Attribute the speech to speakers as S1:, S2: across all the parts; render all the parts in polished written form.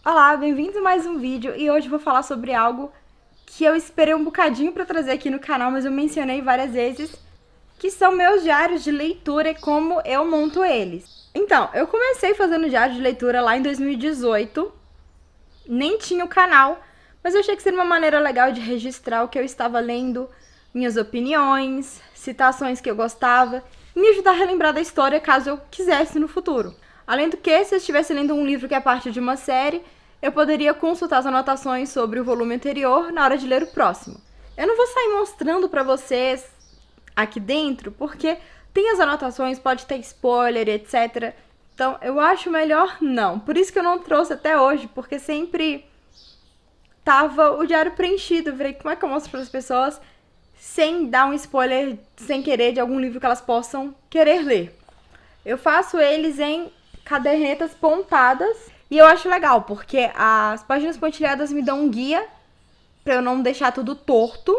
S1: Olá, bem-vindos a mais um vídeo e hoje eu vou falar sobre algo que eu esperei um bocadinho para trazer aqui no canal, mas eu mencionei várias vezes, que são meus diários de leitura e como eu monto eles. Então, eu comecei fazendo diário de leitura lá em 2018, nem tinha o canal, mas eu achei que seria uma maneira legal de registrar o que eu estava lendo, minhas opiniões, citações que eu gostava, e me ajudar a relembrar da história caso eu quisesse no futuro. Além do que, se eu estivesse lendo um livro que é parte de uma série, eu poderia consultar as anotações sobre o volume anterior na hora de ler o próximo. Eu não vou sair mostrando pra vocês aqui dentro, porque tem as anotações, pode ter spoiler, etc. Então, eu acho melhor não. Por isso que eu não trouxe até hoje, porque sempre tava o diário preenchido. Eu falei, como é que eu mostro para as pessoas sem dar um spoiler, sem querer, de algum livro que elas possam querer ler? Eu faço eles em cadernetas pontadas e eu acho legal, porque as páginas pontilhadas me dão um guia para eu não deixar tudo torto.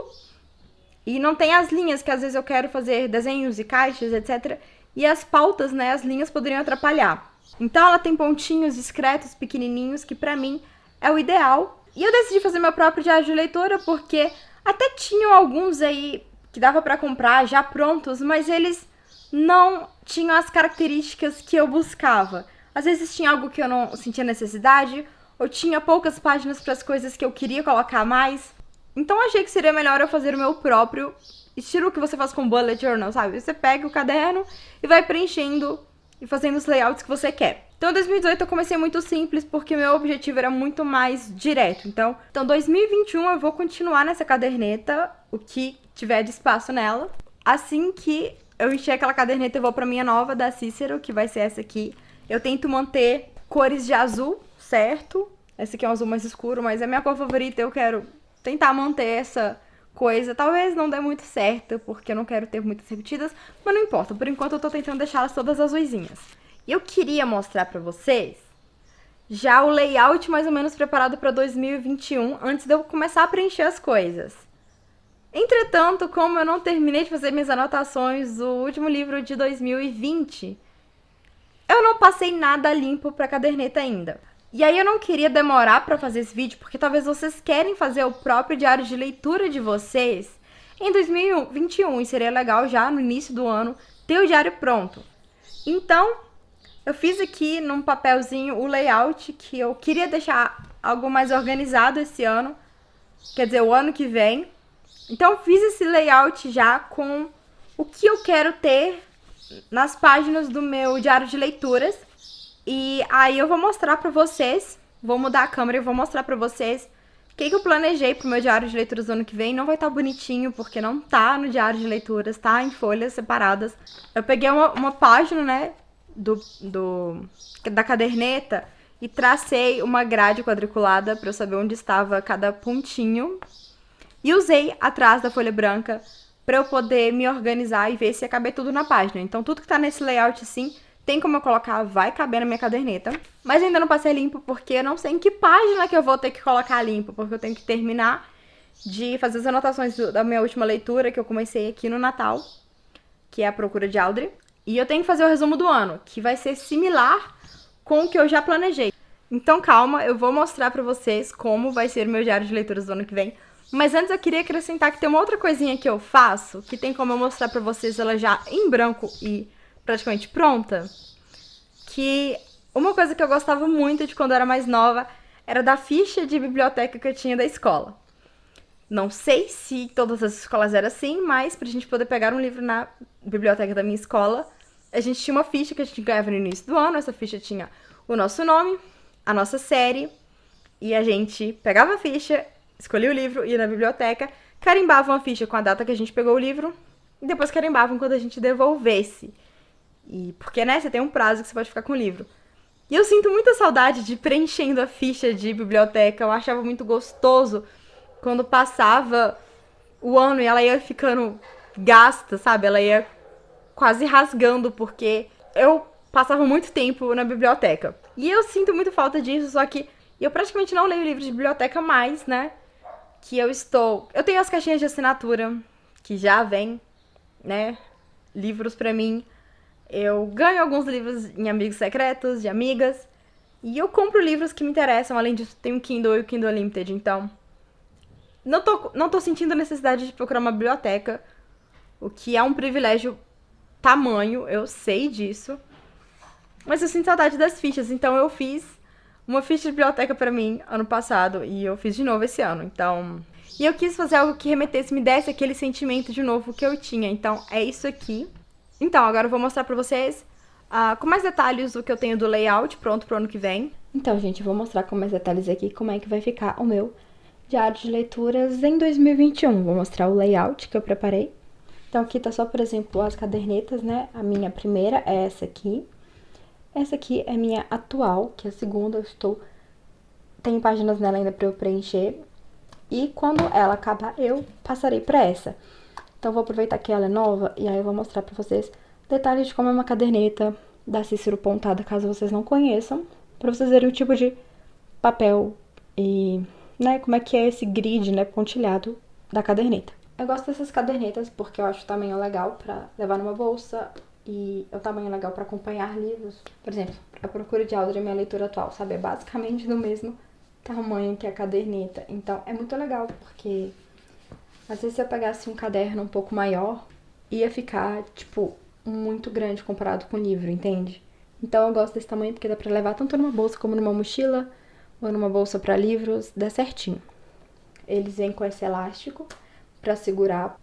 S1: E não tem as linhas, que às vezes eu quero fazer desenhos e caixas, etc. E as pautas, né, as linhas poderiam atrapalhar. Então ela tem pontinhos discretos, pequenininhos, que pra mim é o ideal. E eu decidi fazer meu próprio diário de leitura porque até tinham alguns aí que dava pra comprar já prontos, mas eles não tinham as características que eu buscava. Às vezes tinha algo que eu não sentia necessidade, ou tinha poucas páginas para as coisas que eu queria colocar mais. Então eu achei que seria melhor eu fazer o meu próprio, estilo que você faz com bullet journal, sabe? Você pega o caderno e vai preenchendo e fazendo os layouts que você quer. Então em 2018 eu comecei muito simples porque meu objetivo era muito mais direto. Então 2021 eu vou continuar nessa caderneta, o que tiver de espaço nela. Assim que eu encher aquela caderneta eu vou pra minha nova da Cícero, que vai ser essa aqui. Eu tento manter cores de azul, certo? Esse aqui é um azul mais escuro, mas é a minha cor favorita, eu quero tentar manter essa coisa. Talvez não dê muito certo, porque eu não quero ter muitas repetidas, mas não importa. Por enquanto eu tô tentando deixá-las todas azuisinhas. E eu queria mostrar pra vocês já o layout mais ou menos preparado pra 2021, antes de eu começar a preencher as coisas. Entretanto, como eu não terminei de fazer minhas anotações do último livro de 2020, eu não passei nada limpo pra caderneta ainda. E aí eu não queria demorar pra fazer esse vídeo, porque talvez vocês querem fazer o próprio diário de leitura de vocês em 2021, e seria legal já no início do ano ter o diário pronto. Então, eu fiz aqui num papelzinho o layout que eu queria deixar algo mais organizado esse ano, quer dizer, o ano que vem. Então, eu fiz esse layout já com o que eu quero ter nas páginas do meu diário de leituras. E aí eu vou mostrar pra vocês, vou mudar a câmera e vou mostrar pra vocês o que eu planejei pro meu diário de leituras do ano que vem. Não vai estar bonitinho, porque não tá no diário de leituras, tá em folhas separadas. Eu peguei uma página, né, da caderneta e tracei uma grade quadriculada pra eu saber onde estava cada pontinho. E usei atrás da folha branca pra eu poder me organizar e ver se ia caber tudo na página. Então tudo que tá nesse layout assim, tem como eu colocar, vai caber na minha caderneta. Mas ainda não passei limpo porque eu não sei em que página que eu vou ter que colocar limpo, porque eu tenho que terminar de fazer as anotações da minha última leitura, que eu comecei aqui no Natal, que é A Procura de Audrey. E eu tenho que fazer o resumo do ano, que vai ser similar com o que eu já planejei. Então calma, eu vou mostrar pra vocês como vai ser o meu diário de leituras do ano que vem. Mas antes eu queria acrescentar que tem uma outra coisinha que eu faço, que tem como eu mostrar pra vocês ela já em branco e praticamente pronta, que uma coisa que eu gostava muito de quando eu era mais nova era da ficha de biblioteca que eu tinha da escola. Não sei se todas as escolas eram assim, mas pra gente poder pegar um livro na biblioteca da minha escola, a gente tinha uma ficha que a gente ganhava no início do ano. Essa ficha tinha o nosso nome, a nossa série, e a gente pegava a ficha, escolhia o livro, ia na biblioteca, carimbava uma ficha com a data que a gente pegou o livro, e depois carimbavam quando a gente devolvesse. E porque, né, você tem um prazo que você pode ficar com o livro. E eu sinto muita saudade de preenchendo a ficha de biblioteca. Eu achava muito gostoso quando passava o ano e ela ia ficando gasta, sabe? Ela ia quase rasgando, porque eu passava muito tempo na biblioteca. E eu sinto muito falta disso, só que eu praticamente não leio livros de biblioteca mais, né? Que eu estou... Eu tenho as caixinhas de assinatura, que já vem, né? Livros pra mim. Eu ganho alguns livros em amigos secretos, de amigas. E eu compro livros que me interessam, além disso, tem o Kindle e o Kindle Unlimited, então não tô sentindo a necessidade de procurar uma biblioteca, o que é um privilégio tamanho, eu sei disso. Mas eu sinto saudade das fichas, então eu fiz uma ficha de biblioteca pra mim ano passado e eu fiz de novo esse ano, então... E eu quis fazer algo que remetesse, me desse aquele sentimento de novo que eu tinha, então é isso aqui. Então, agora eu vou mostrar pra vocês com mais detalhes o que eu tenho do layout pronto pro ano que vem. Então, gente, eu vou mostrar com mais detalhes aqui como é que vai ficar o meu diário de leituras em 2021. Vou mostrar o layout que eu preparei. Então, aqui tá só, por exemplo, as cadernetas, né? A minha primeira é essa aqui. Essa aqui é minha atual, que é a segunda, tem páginas nela ainda pra eu preencher. E quando ela acabar, eu passarei pra essa. Então, eu vou aproveitar que ela é nova e aí eu vou mostrar pra vocês detalhes de como é uma caderneta da Cícero Pontada, caso vocês não conheçam. Pra vocês verem o tipo de papel e, né, como é que é esse grid, né, pontilhado da caderneta. Eu gosto dessas cadernetas porque eu acho o tamanho legal pra levar numa bolsa e é o tamanho legal pra acompanhar livros. Por exemplo, a Procura de Audrey, minha leitura atual, sabe? É basicamente do mesmo tamanho que a caderneta. Então, é muito legal porque às vezes se eu pegasse um caderno um pouco maior, ia ficar, tipo, muito grande comparado com o livro, entende? Então, eu gosto desse tamanho porque dá pra levar tanto numa bolsa como numa mochila ou numa bolsa pra livros, dá certinho. Eles vêm com esse elástico pra segurar.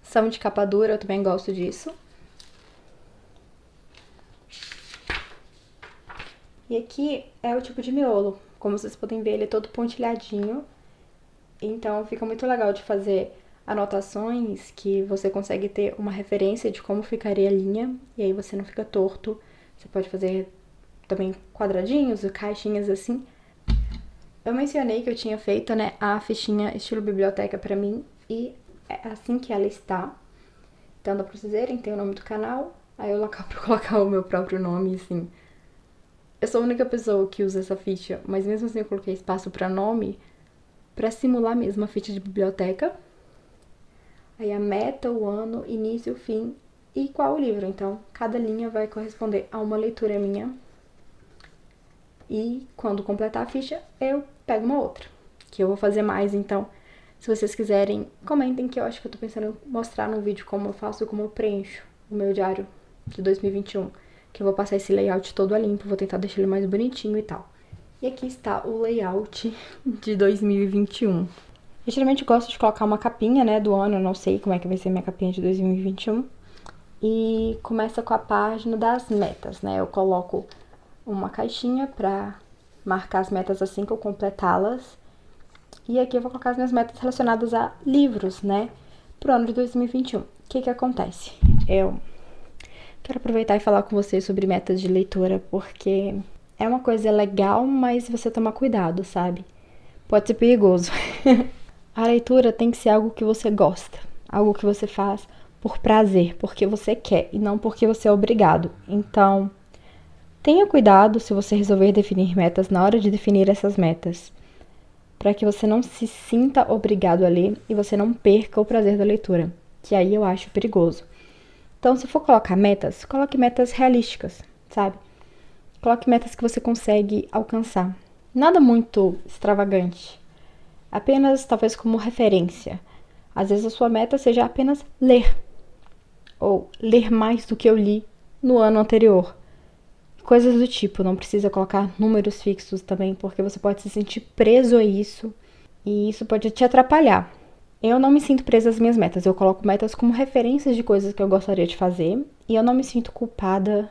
S1: São de capa dura, eu também gosto disso. E aqui é o tipo de miolo. Como vocês podem ver, ele é todo pontilhadinho. Então, fica muito legal de fazer anotações que você consegue ter uma referência de como ficaria a linha. E aí você não fica torto. Você pode fazer também quadradinhos e caixinhas assim. Eu mencionei que eu tinha feito, né, a fichinha estilo biblioteca pra mim. E é assim que ela está. Então, dá pra vocês verem, tem o nome do canal. Aí eu local pra colocar o meu próprio nome, assim. Eu sou a única pessoa que usa essa ficha, mas mesmo assim eu coloquei espaço pra nome, pra simular mesmo a ficha de biblioteca. Aí a meta, o ano, início, fim e qual o livro. Então, cada linha vai corresponder a uma leitura minha. E quando completar a ficha, eu pego uma outra, que eu vou fazer mais. Então, se vocês quiserem, comentem, que eu acho que eu tô pensando em mostrar no vídeo como eu faço e como eu preencho o meu diário de 2021. Que eu vou passar esse layout todo a limpo, vou tentar deixar ele mais bonitinho e tal. E aqui está o layout de 2021. Eu geralmente gosto de colocar uma capinha, né, do ano, eu não sei como é que vai ser minha capinha de 2021. E começa com a página das metas, né, eu coloco uma caixinha pra marcar as metas assim que eu completá-las. E aqui eu vou colocar as minhas metas relacionadas a livros, né, pro ano de 2021. O que que acontece? Eu quero aproveitar e falar com vocês sobre metas de leitura, porque é uma coisa legal, mas você tomar cuidado, sabe? Pode ser perigoso. A leitura tem que ser algo que você gosta, algo que você faz por prazer, porque você quer e não porque você é obrigado. Então, tenha cuidado se você resolver definir metas na hora de definir essas metas, para que você não se sinta obrigado a ler e você não perca o prazer da leitura, que aí eu acho perigoso. Então, se for colocar metas, coloque metas realísticas, sabe? Coloque metas que você consegue alcançar. Nada muito extravagante. Apenas, talvez, como referência. Às vezes a sua meta seja apenas ler. Ou ler mais do que eu li no ano anterior. Coisas do tipo. Não precisa colocar números fixos também, porque você pode se sentir preso a isso. E isso pode te atrapalhar. Eu não me sinto presa às minhas metas, eu coloco metas como referências de coisas que eu gostaria de fazer e eu não me sinto culpada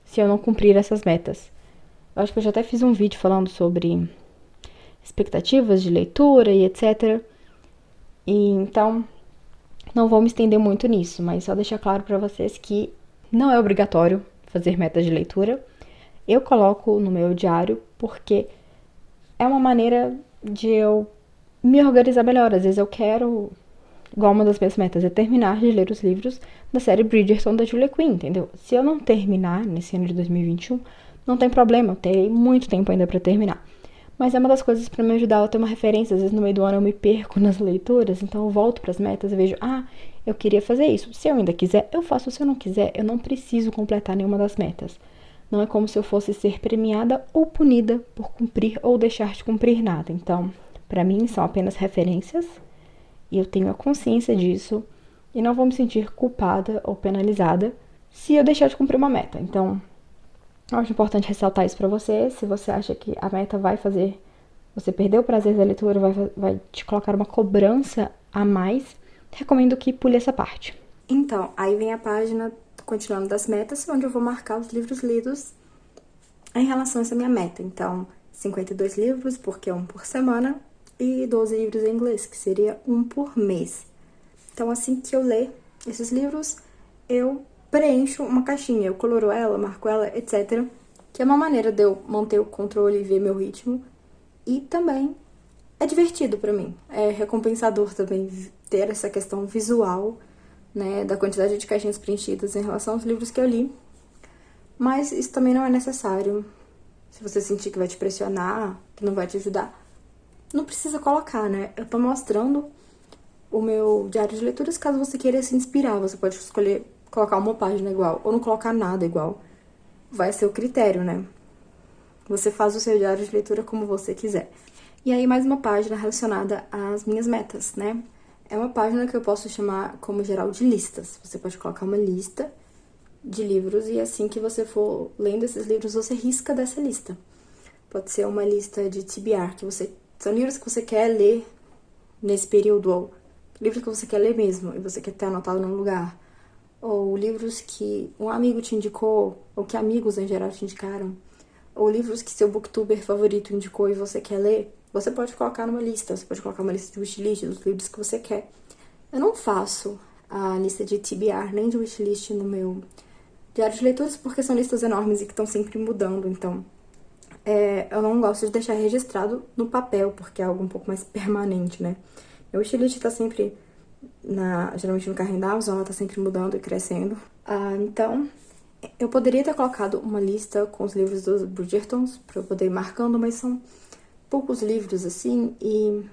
S1: se eu não cumprir essas metas. Eu acho que eu já até fiz um vídeo falando sobre expectativas de leitura e etc. E então, não vou me estender muito nisso, mas só deixar claro pra vocês que não é obrigatório fazer metas de leitura. Eu coloco no meu diário porque é uma maneira de eu me organizar melhor. Às vezes eu quero, igual uma das minhas metas é terminar de ler os livros da série Bridgerton da Julia Quinn, entendeu? Se eu não terminar nesse ano de 2021, não tem problema, eu tenho muito tempo ainda pra terminar. Mas é uma das coisas pra me ajudar a ter uma referência. Às vezes no meio do ano eu me perco nas leituras, então eu volto pras metas e vejo, eu queria fazer isso. Se eu ainda quiser, eu faço. Se eu não quiser, eu não preciso completar nenhuma das metas. Não é como se eu fosse ser premiada ou punida por cumprir ou deixar de cumprir nada. Então, para mim, são apenas referências e eu tenho a consciência disso e não vou me sentir culpada ou penalizada se eu deixar de cumprir uma meta. Então, eu acho importante ressaltar isso pra você. Se você acha que a meta vai fazer você perder o prazer da leitura, vai te colocar uma cobrança a mais, recomendo que pule essa parte. Então, aí vem a página, continuando das metas, onde eu vou marcar os livros lidos em relação a essa minha meta. Então, 52 livros, porque é um por semana, e 12 livros em inglês, que seria um por mês. Então, assim que eu ler esses livros, eu preencho uma caixinha, eu coloro ela, marco ela, etc. Que é uma maneira de eu manter o controle e ver meu ritmo. E também é divertido pra mim. É recompensador também ter essa questão visual, né, da quantidade de caixinhas preenchidas em relação aos livros que eu li. Mas isso também não é necessário. Se você sentir que vai te pressionar, que não vai te ajudar, não precisa colocar, né? Eu tô mostrando o meu diário de leituras caso você queira se inspirar. Você pode escolher colocar uma página igual ou não colocar nada igual. Vai ser o critério, né? Você faz o seu diário de leitura como você quiser. E aí, mais uma página relacionada às minhas metas, né? É uma página que eu posso chamar como geral de listas. Você pode colocar uma lista de livros e assim que você for lendo esses livros, você risca dessa lista. Pode ser uma lista de TBR, são livros que você quer ler nesse período, ou livros que você quer ler mesmo e você quer ter anotado num lugar. Ou livros que um amigo te indicou, ou que amigos em geral te indicaram. Ou livros que seu booktuber favorito indicou e você quer ler, você pode colocar numa lista. Você pode colocar uma lista de wishlist dos livros que você quer. Eu não faço a lista de TBR nem de wishlist no meu diário de leituras porque são listas enormes e que estão sempre mudando. Então, eu não gosto de deixar registrado no papel porque é algo um pouco mais permanente, né? Meu wishlist tá sempre geralmente no carrinho da Amazon, ela tá sempre mudando e crescendo. Então, eu poderia ter colocado uma lista com os livros dos Bridgertons pra eu poder ir marcando, mas são poucos livros assim e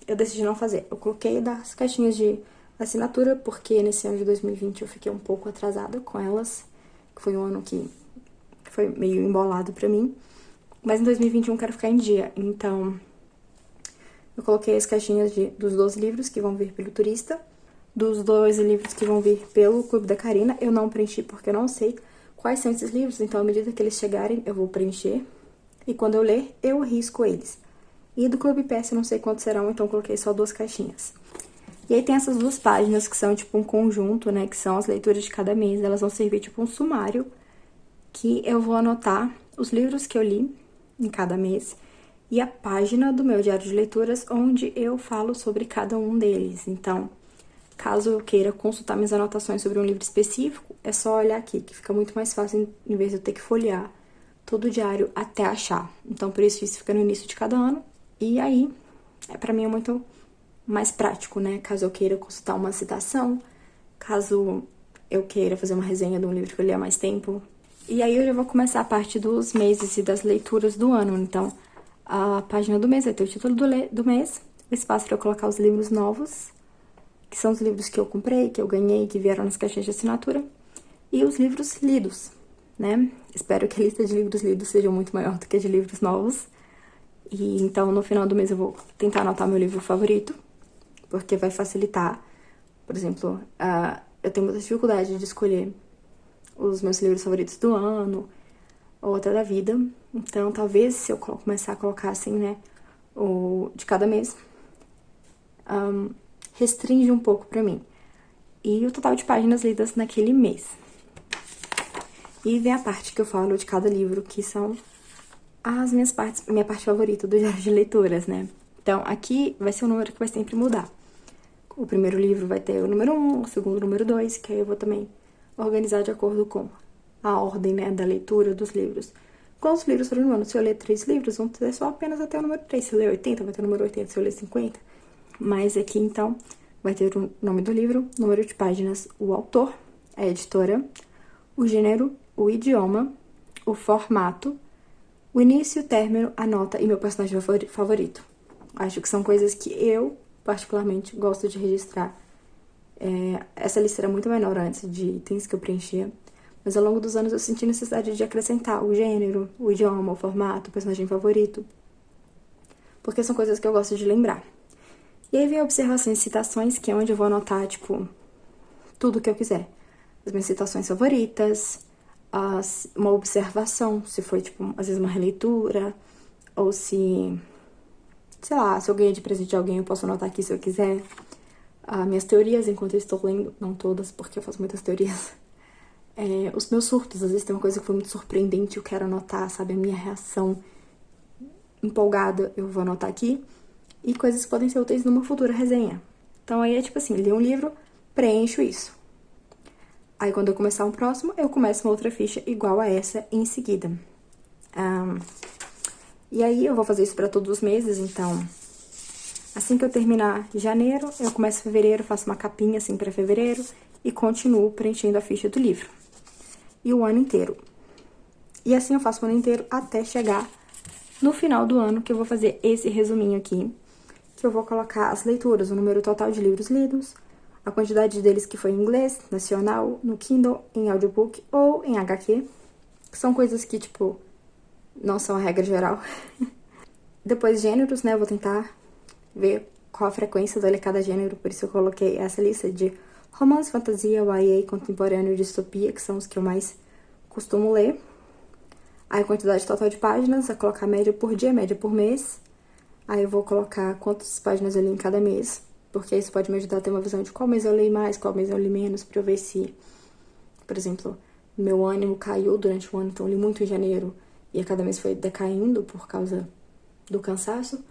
S1: eu decidi não fazer. Eu coloquei das caixinhas de assinatura porque nesse ano de 2020 eu fiquei um pouco atrasada com elas, que foi um ano que foi meio embolado pra mim. Mas em 2021 eu quero ficar em dia, então eu coloquei as caixinhas dos 12 livros que vão vir pelo Turista, dos 2 livros que vão vir pelo Clube da Carina. Eu não preenchi porque eu não sei quais são esses livros, então à medida que eles chegarem eu vou preencher. E quando eu ler, eu risco eles. E do Clube PS eu não sei quantos serão, então eu coloquei só 2 caixinhas. E aí tem essas 2 páginas que são tipo um conjunto, né, que são as leituras de cada mês. Elas vão servir tipo um sumário, que eu vou anotar os livros que eu li em cada mês e a página do meu diário de leituras onde eu falo sobre cada um deles. Então, caso eu queira consultar minhas anotações sobre um livro específico, é só olhar aqui, que fica muito mais fácil em vez de eu ter que folhear todo o diário até achar. Então, por isso fica no início de cada ano. E aí, pra mim é muito mais prático, né? Caso eu queira consultar uma citação, caso eu queira fazer uma resenha de um livro que eu li há mais tempo. E aí eu já vou começar a parte dos meses e das leituras do ano. Então, a página do mês vai ter o título do mês, o espaço para eu colocar os livros novos, que são os livros que eu comprei, que eu ganhei, que vieram nas caixinhas de assinatura, e os livros lidos, né? Espero que a lista de livros lidos seja muito maior do que a de livros novos. E então, no final do mês, eu vou tentar anotar meu livro favorito, porque vai facilitar. Por exemplo, eu tenho muita dificuldade de escolher os meus livros favoritos do ano, ou até da vida. Então, talvez, se eu começar a colocar assim, né, o de cada mês, restringe um pouco pra mim. E o total de páginas lidas naquele mês. E vem a parte que eu falo de cada livro, que são as minha parte favorita do diário de leituras, né? Então, aqui vai ser um número que vai sempre mudar. O primeiro livro vai ter o número 1, o segundo o número 2, que aí eu vou também organizar de acordo com a ordem, né, da leitura dos livros. Quantos livros foram no ano? Se eu ler 3 livros, vão ter só apenas até o número 3. Se eu ler 80, vai ter o número 80. Se eu ler 50. Mas aqui, então, vai ter o nome do livro, número de páginas, o autor, a editora, o gênero, o idioma, o formato, o início, o término, a nota e meu personagem favorito. Acho que são coisas que eu, particularmente, gosto de registrar. Essa lista era muito menor antes de itens que eu preenchia, Mas ao longo dos anos eu senti necessidade de acrescentar o gênero, o idioma, o formato, o personagem favorito, porque são coisas que eu gosto de lembrar. E aí vem observações e citações, que é onde eu vou anotar, tipo, tudo que eu quiser. As minhas citações favoritas, uma observação, se foi, tipo, às vezes uma releitura, ou se, sei lá, se eu ganhei de presente de alguém, eu posso anotar aqui se eu quiser. Minhas teorias enquanto eu estou lendo, não todas, porque eu faço muitas teorias. Os meus surtos, às vezes tem uma coisa que foi muito surpreendente, eu quero anotar, sabe, a minha reação empolgada, eu vou anotar aqui. E coisas que podem ser úteis numa futura resenha. Então aí é tipo assim, li um livro, preencho isso. Aí quando eu começar um próximo, eu começo uma outra ficha igual a essa em seguida. E aí eu vou fazer isso pra todos os meses, então assim que eu terminar janeiro, eu começo fevereiro, faço uma capinha assim pra fevereiro e continuo preenchendo a ficha do livro. E o ano inteiro. E assim eu faço o ano inteiro até chegar no final do ano, que eu vou fazer esse resuminho aqui, que eu vou colocar as leituras, o número total de livros lidos, a quantidade deles que foi em inglês, nacional, no Kindle, em audiobook ou em HQ, que são coisas que, tipo, não são a regra geral. Depois, gêneros, né, eu vou tentar ver qual a frequência de cada gênero, por isso eu coloquei essa lista de romance, fantasia, YA, contemporâneo e distopia, que são os que eu mais costumo ler. Aí a quantidade total de páginas, a colocar média por dia, média por mês. Aí eu vou colocar quantas páginas eu li em cada mês, porque isso pode me ajudar a ter uma visão de qual mês eu li mais, qual mês eu li menos, pra eu ver se, por exemplo, meu ânimo caiu durante o ano, então eu li muito em janeiro e a cada mês foi decaindo por causa do cansaço,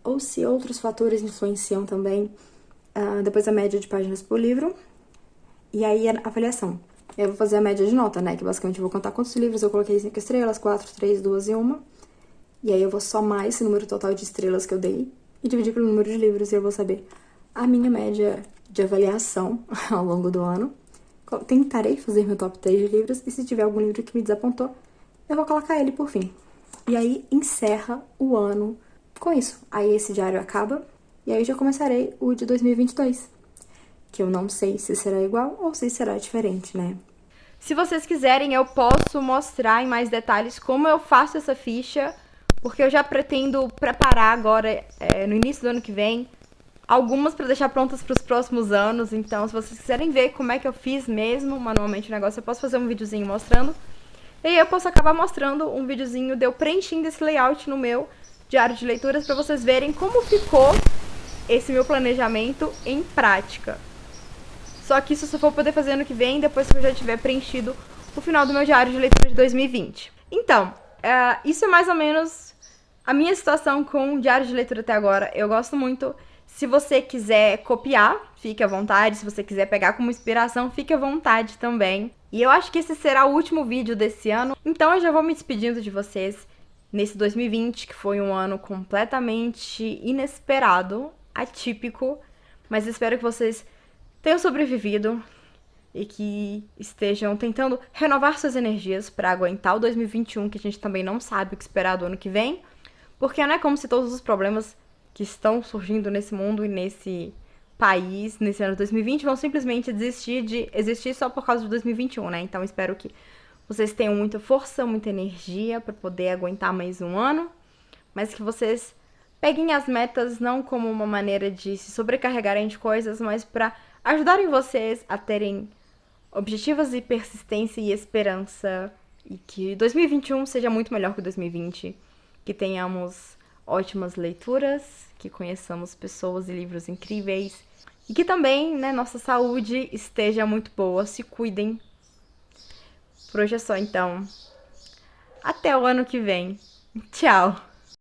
S1: ou se outros fatores influenciam também. Depois a média de páginas por livro, e aí a avaliação. Eu vou fazer a média de nota, né, que basicamente eu vou contar quantos livros eu coloquei 5 estrelas, 4, 3, 2 e 1. E aí eu vou somar esse número total de estrelas que eu dei e dividir pelo número de livros e eu vou saber a minha média de avaliação ao longo do ano. Tentarei fazer meu top 3 de livros e se tiver algum livro que me desapontou, eu vou colocar ele por fim. E aí encerra o ano com isso. Aí esse diário acaba e aí já começarei o de 2022, que eu não sei se será igual ou se será diferente, né? Se vocês quiserem, eu posso mostrar em mais detalhes como eu faço essa ficha, porque eu já pretendo preparar agora, no início do ano que vem, algumas para deixar prontas para os próximos anos. Então, se vocês quiserem ver como é que eu fiz mesmo manualmente o negócio, eu posso fazer um videozinho mostrando. E aí eu posso acabar mostrando um videozinho de eu preenchendo esse layout no meu diário de leituras para vocês verem como ficou esse meu planejamento em prática. Só que isso eu só vou poder fazer ano que vem, depois que eu já tiver preenchido o final do meu diário de leitura de 2020. Então, isso é mais ou menos a minha situação com o diário de leitura até agora. Eu gosto muito. Se você quiser copiar, fique à vontade. Se você quiser pegar como inspiração, fique à vontade também. E eu acho que esse será o último vídeo desse ano. Então eu já vou me despedindo de vocês nesse 2020, que foi um ano completamente inesperado, atípico. Mas espero que vocês tenham sobrevivido e que estejam tentando renovar suas energias para aguentar o 2021, que a gente também não sabe o que esperar do ano que vem, porque não é como se todos os problemas que estão surgindo nesse mundo e nesse país, nesse ano de 2020, vão simplesmente desistir de existir só por causa de 2021, né? Então espero que vocês tenham muita força, muita energia para poder aguentar mais um ano, mas que vocês peguem as metas não como uma maneira de se sobrecarregarem de coisas, mas para ajudarem vocês a terem objetivos e persistência e esperança, e que 2021 seja muito melhor que 2020, que tenhamos ótimas leituras, que conheçamos pessoas e livros incríveis, e que também, né, nossa saúde esteja muito boa, se cuidem. Por hoje é só, então. Até o ano que vem. Tchau!